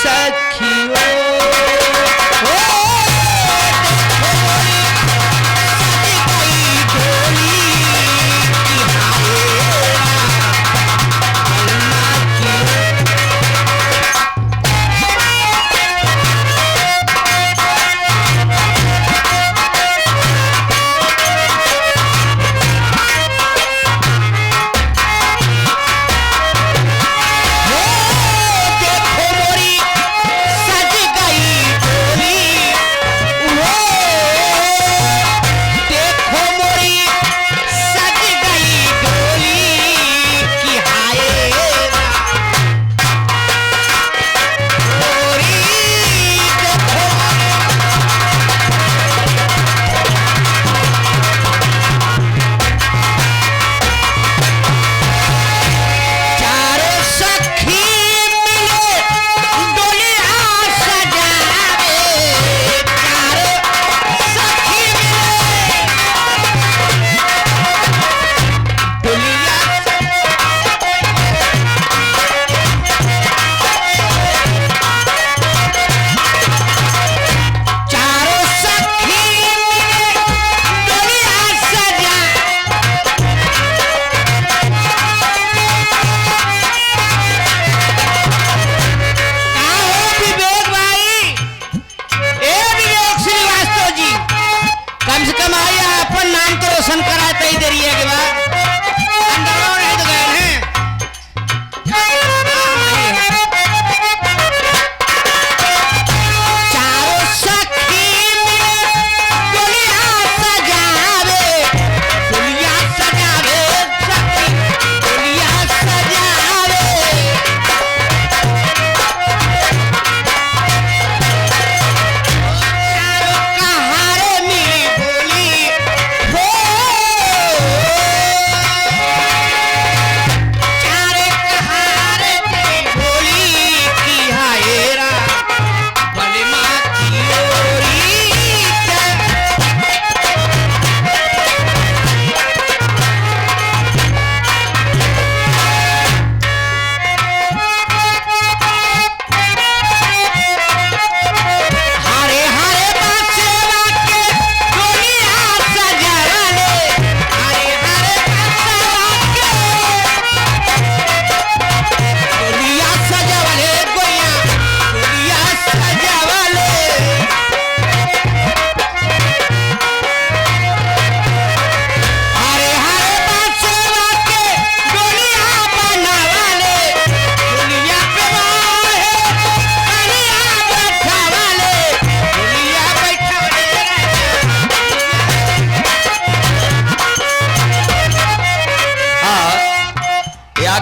सखियों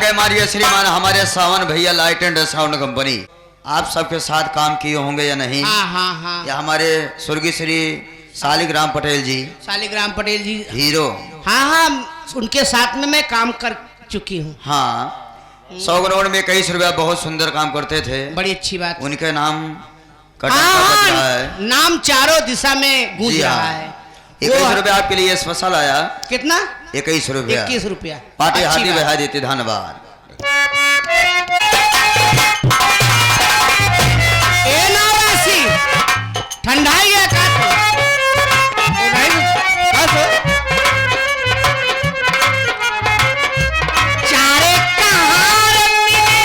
हमारे श्रीमान हमारे सावन भैया लाइट एंड साउंड कंपनी आप सबके साथ काम किए होंगे या नहीं? हाँ। या हमारे स्वर्गीय श्री शालिग्राम पटेल जी? शालिग्राम पटेल जी हीरो। हाँ, उनके साथ में मैं काम कर चुकी हूँ। हाँ, 100 करोड़ में 21 रुपया बहुत सुंदर काम करते थे। बड़ी अच्छी बात। उनके नाम है। नाम चारों दिशा में गूंज रहा है। 21 रुपया आपके लिए स्पेशल आया। कितना? 21 रुपया। 21 रुपया। पार्टी हाथी बहा देती। धन्यवाद। ठंडाई है का चारे कहार मिले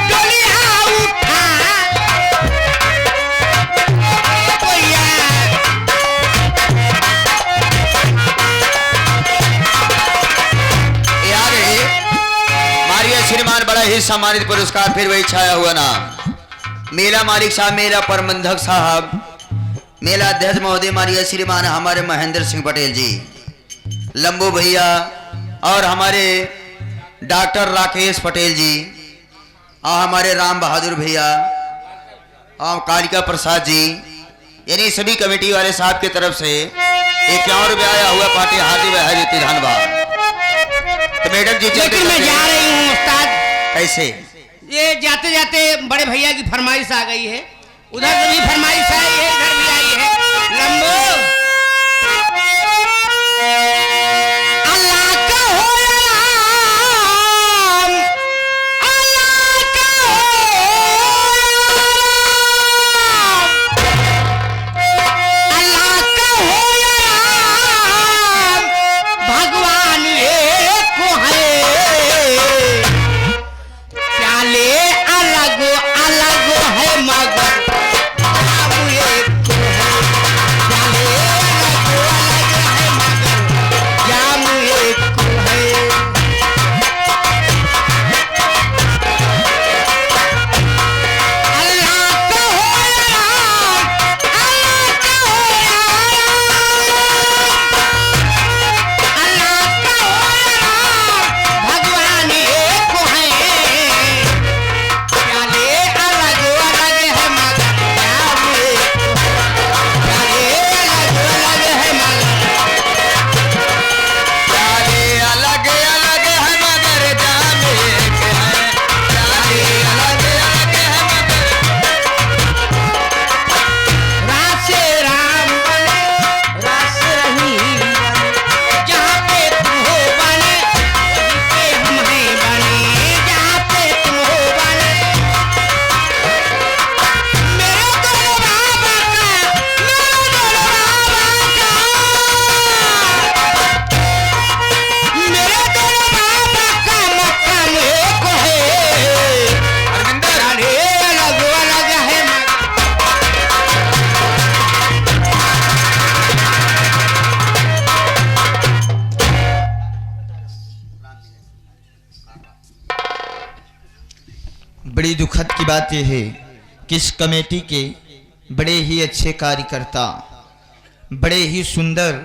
डोलिया उठा मारिया श्रीमान बड़ा ही सम्मानित पुरस्कार फिर वही छाया हुआ नाम मेला मालिक साहब, मेला प्रबंधक साहब, मेला अध्यक्ष महोदय मारिया श्रीमान हमारे महेंद्र सिंह पटेल जी, लंबू भैया और हमारे डॉक्टर राकेश पटेल जी और हमारे राम बहादुर भैया और कालिका प्रसाद जी, यानी सभी कमेटी वाले साहब की तरफ से 51 रुपया आया हुआ पार्टी हाथी बहा देती। धन्यवाद। तो मैडम जी लेकिन मैं जा रही हूँ उस्ताद। कैसे? ये जाते जाते बड़े भैया की फरमाइश आ गई है, उधर से भी फरमाइश आई है, इधर भी आई है। लंबो अल्लाह का हो राम, अल्लाह का हो बड़ी दुखद की बात यह है कि इस कमेटी के बड़े ही अच्छे कार्यकर्ता, बड़े ही सुंदर